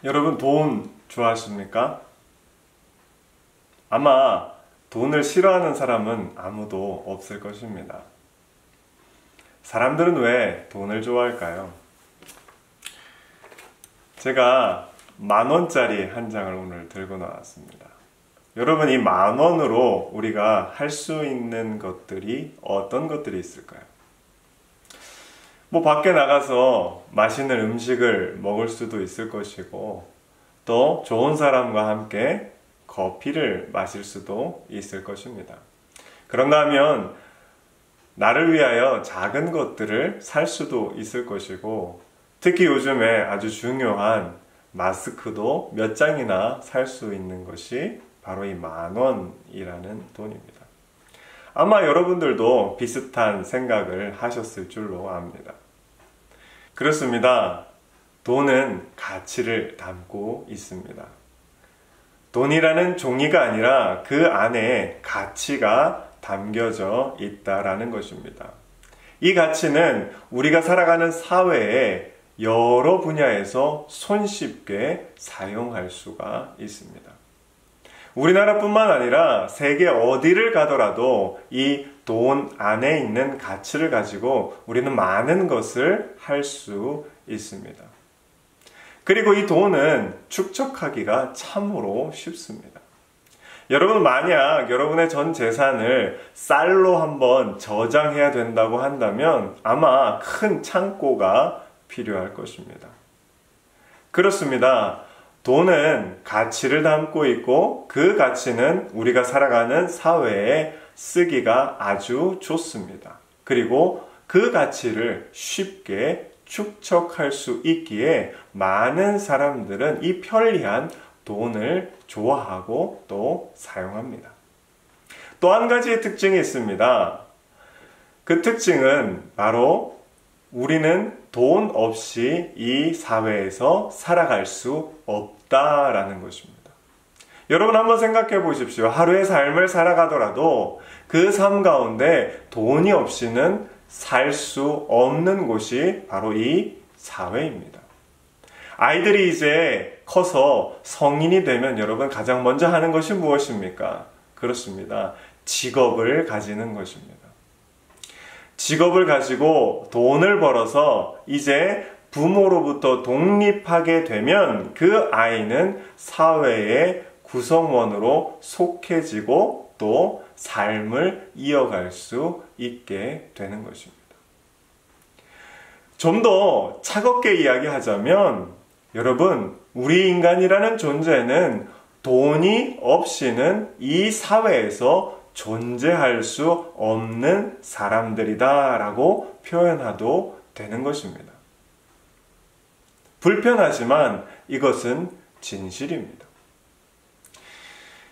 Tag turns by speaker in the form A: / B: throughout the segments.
A: 여러분 돈 좋아하십니까? 아마 돈을 싫어하는 사람은 아무도 없을 것입니다. 사람들은 왜 돈을 좋아할까요? 제가 10,000원짜리 한 장을 오늘 들고 나왔습니다. 여러분, 이 10,000원으로 우리가 할 수 있는 것들이 어떤 것들이 있을까요? 밖에 나가서 맛있는 음식을 먹을 수도 있을 것이고, 또 좋은 사람과 함께 커피를 마실 수도 있을 것입니다. 그런가 하면 나를 위하여 작은 것들을 살 수도 있을 것이고, 특히 요즘에 아주 중요한 마스크도 몇 장이나 살 수 있는 것이 바로 이 10,000원이라는 돈입니다. 아마 여러분들도 비슷한 생각을 하셨을 줄로 압니다. 그렇습니다. 돈은 가치를 담고 있습니다. 돈이라는 종이가 아니라 그 안에 가치가 담겨져 있다라는 것입니다. 이 가치는 우리가 살아가는 사회에 여러 분야에서 손쉽게 사용할 수가 있습니다. 우리나라뿐만 아니라 세계 어디를 가더라도 이 돈 안에 있는 가치를 가지고 우리는 많은 것을 할 수 있습니다. 그리고 이 돈은 축적하기가 참으로 쉽습니다. 여러분, 만약 여러분의 전 재산을 쌀로 한번 저장해야 된다고 한다면 아마 큰 창고가 필요할 것입니다. 그렇습니다. 돈은 가치를 담고 있고 그 가치는 우리가 살아가는 사회에 쓰기가 아주 좋습니다. 그리고 그 가치를 쉽게 축적할 수 있기에 많은 사람들은 이 편리한 돈을 좋아하고 또 사용합니다. 또 한 가지의 특징이 있습니다. 그 특징은 바로 우리는 돈 없이 이 사회에서 살아갈 수 없다라는 것입니다. 여러분, 한번 생각해 보십시오. 하루의 삶을 살아가더라도 그 삶 가운데 돈이 없이는 살 수 없는 곳이 바로 이 사회입니다. 아이들이 이제 커서 성인이 되면 여러분 가장 먼저 하는 것이 무엇입니까? 그렇습니다. 직업을 가지는 것입니다. 직업을 가지고 돈을 벌어서 이제 부모로부터 독립하게 되면 그 아이는 사회의 구성원으로 속해지고 또 삶을 이어갈 수 있게 되는 것입니다. 좀 더 차갑게 이야기하자면 여러분, 우리 인간이라는 존재는 돈이 없이는 이 사회에서 존재할 수 없는 사람들이다라고 표현해도 되는 것입니다. 불편하지만 이것은 진실입니다.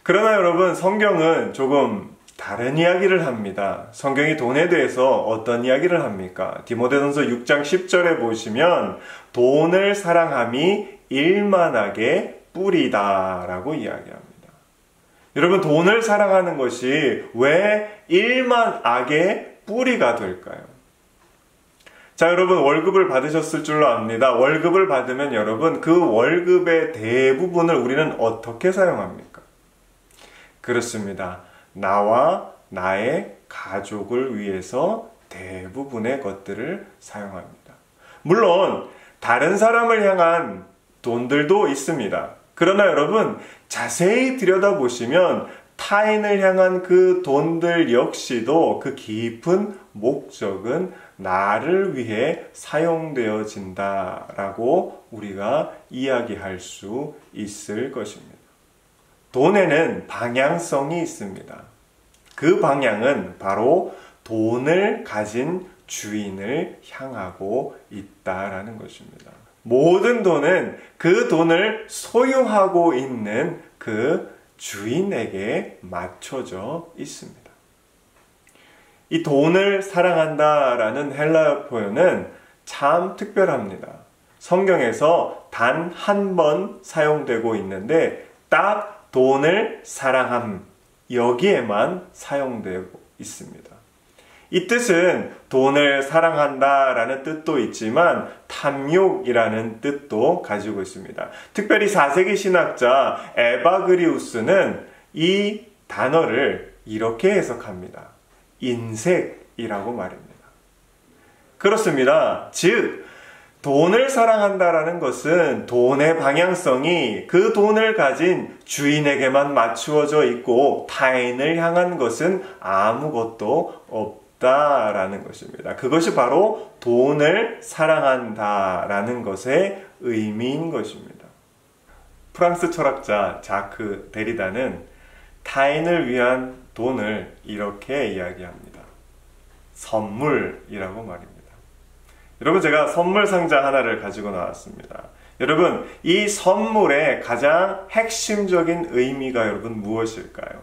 A: 그러나 여러분, 성경은 조금 다른 이야기를 합니다. 성경이 돈에 대해서 어떤 이야기를 합니까? 디모데전서 6장 10절에 보시면 돈을 사랑함이 일만하게 뿌리다라고 이야기합니다. 여러분, 돈을 사랑하는 것이 왜 일만하게 뿌리가 될까요? 자, 여러분, 월급을 받으셨을 줄로 압니다. 월급을 받으면 여러분, 그 월급의 대부분을 우리는 어떻게 사용합니까? 그렇습니다. 나와 나의 가족을 위해서 대부분의 것들을 사용합니다. 물론 다른 사람을 향한 돈들도 있습니다. 그러나 여러분, 자세히 들여다보시면 타인을 향한 그 돈들 역시도 그 깊은 목적은 나를 위해 사용되어진다라고 우리가 이야기할 수 있을 것입니다. 돈에는 방향성이 있습니다. 그 방향은 바로 돈을 가진 주인을 향하고 있다라는 것입니다. 모든 돈은 그 돈을 소유하고 있는 그 주인에게 맞춰져 있습니다. 이 돈을 사랑한다라는 헬라어 표현은 참 특별합니다. 성경에서 단 한 번 사용되고 있는데 딱 돈을 사랑함, 여기에만 사용되고 있습니다. 이 뜻은 돈을 사랑한다라는 뜻도 있지만 탐욕이라는 뜻도 가지고 있습니다. 특별히 4세기 신학자 에바그리우스는 이 단어를 이렇게 해석합니다. 인색이라고 말입니다. 그렇습니다. 즉 돈을 사랑한다라는 것은 돈의 방향성이 그 돈을 가진 주인에게만 맞추어져 있고 타인을 향한 것은 아무것도 없다라는 것입니다. 그것이 바로 돈을 사랑한다라는 것의 의미인 것입니다. 프랑스 철학자 자크 데리다는 타인을 위한 돈을 이렇게 이야기합니다. 선물이라고 말입니다. 여러분, 제가 선물 상자 하나를 가지고 나왔습니다. 여러분, 이 선물의 가장 핵심적인 의미가 여러분 무엇일까요?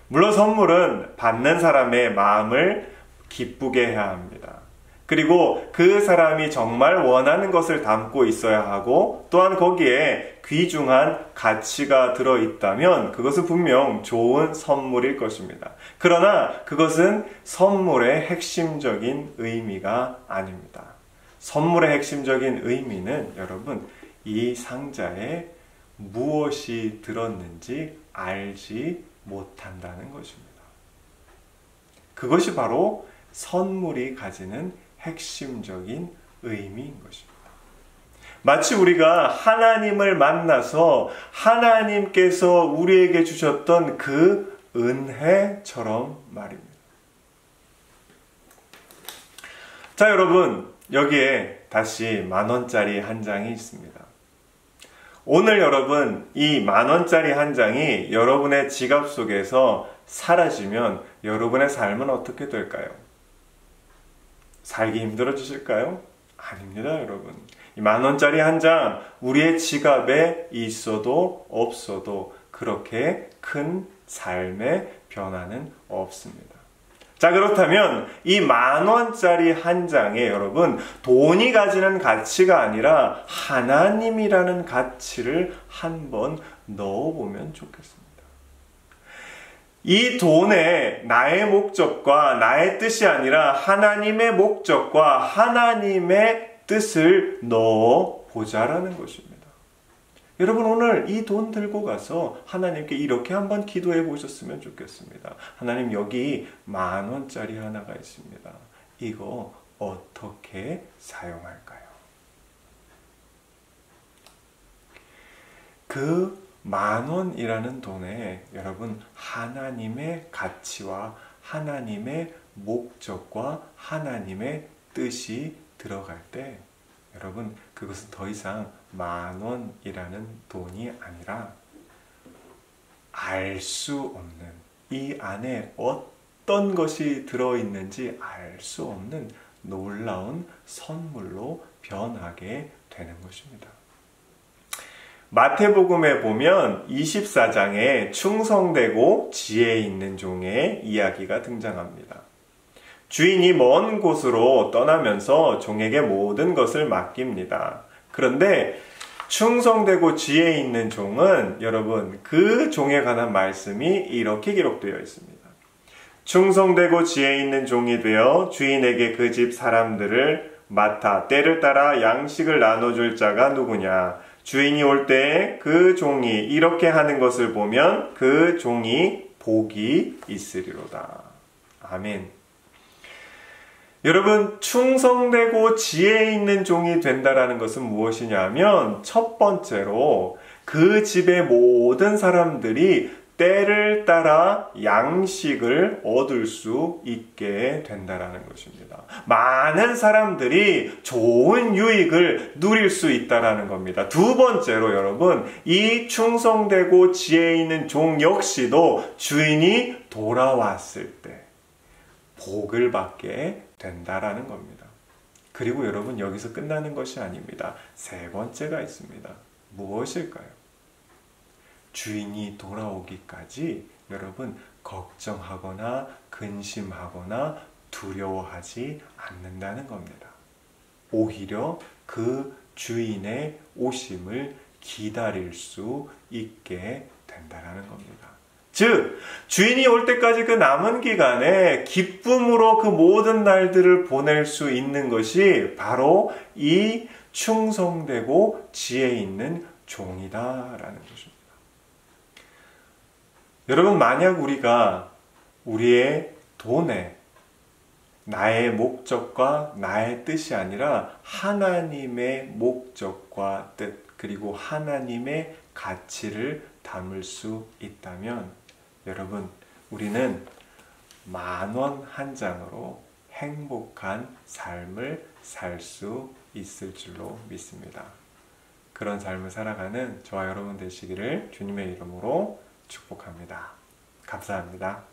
A: 물론 선물은 받는 사람의 마음을 기쁘게 해야 합니다. 그리고 그 사람이 정말 원하는 것을 담고 있어야 하고 또한 거기에 귀중한 가치가 들어있다면 그것은 분명 좋은 선물일 것입니다. 그러나 그것은 선물의 핵심적인 의미가 아닙니다. 선물의 핵심적인 의미는 여러분, 이 상자에 무엇이 들었는지 알지 못한다는 것입니다. 그것이 바로 선물이 가지는 핵심적인 의미인 것입니다. 마치 우리가 하나님을 만나서 하나님께서 우리에게 주셨던 그 은혜처럼 말입니다. 자, 여러분, 여기에 다시 10,000원짜리 한 장이 있습니다. 오늘 여러분, 이 10,000원짜리 한 장이 여러분의 지갑 속에서 사라지면 여러분의 삶은 어떻게 될까요? 살기 힘들어지실까요? 아닙니다, 여러분. 이 10,000원짜리 한 장, 우리의 지갑에 있어도 없어도 그렇게 큰 삶의 변화는 없습니다. 자, 그렇다면 이 10,000원짜리 한 장에 여러분, 돈이 가지는 가치가 아니라 하나님이라는 가치를 한번 넣어보면 좋겠습니다. 이 돈에 나의 목적과 나의 뜻이 아니라 하나님의 목적과 하나님의 뜻을 넣어보자라는 것입니다. 여러분, 오늘 이 돈 들고 가서 하나님께 이렇게 한번 기도해 보셨으면 좋겠습니다. 하나님, 여기 10,000원짜리 하나가 있습니다. 이거 어떻게 사용할까요? 그 10,000원이라는 돈에 여러분, 하나님의 가치와 하나님의 목적과 하나님의 뜻이 들어갈 때 여러분, 그것은 더 이상 10,000원이라는 돈이 아니라 알 수 없는, 이 안에 어떤 것이 들어있는지 알 수 없는 놀라운 선물로 변하게 되는 것입니다. 마태복음에 보면 24장에 충성되고 지혜 있는 종의 이야기가 등장합니다. 주인이 먼 곳으로 떠나면서 종에게 모든 것을 맡깁니다. 그런데 충성되고 지혜 있는 종은 여러분, 그 종에 관한 말씀이 이렇게 기록되어 있습니다. 충성되고 지혜 있는 종이 되어 주인에게 그 집 사람들을 맡아 때를 따라 양식을 나눠줄 자가 누구냐? 주인이 올 때에 그 종이 이렇게 하는 것을 보면 그 종이 복이 있으리로다. 아멘. 여러분, 충성되고 지혜 있는 종이 된다라는 것은 무엇이냐면 첫 번째로 그 집의 모든 사람들이 때를 따라 양식을 얻을 수 있게 된다라는 것입니다. 많은 사람들이 좋은 유익을 누릴 수 있다라는 겁니다. 두 번째로 여러분, 이 충성되고 지혜 있는 종 역시도 주인이 돌아왔을 때 복을 받게 된다라는 겁니다. 그리고 여러분, 여기서 끝나는 것이 아닙니다. 세 번째가 있습니다. 무엇일까요? 주인이 돌아오기까지 여러분, 걱정하거나 근심하거나 두려워하지 않는다는 겁니다. 오히려 그 주인의 오심을 기다릴 수 있게 된다는 겁니다. 즉, 주인이 올 때까지 그 남은 기간에 기쁨으로 그 모든 날들을 보낼 수 있는 것이 바로 이 충성되고 지혜 있는 종이다라는 것입니다. 여러분, 만약 우리가 우리의 돈에 나의 목적과 나의 뜻이 아니라 하나님의 목적과 뜻, 그리고 하나님의 가치를 담을 수 있다면 여러분, 우리는 10,000원 한 장으로 행복한 삶을 살 수 있을 줄로 믿습니다. 그런 삶을 살아가는 저와 여러분 되시기를 주님의 이름으로 축복합니다. 감사합니다.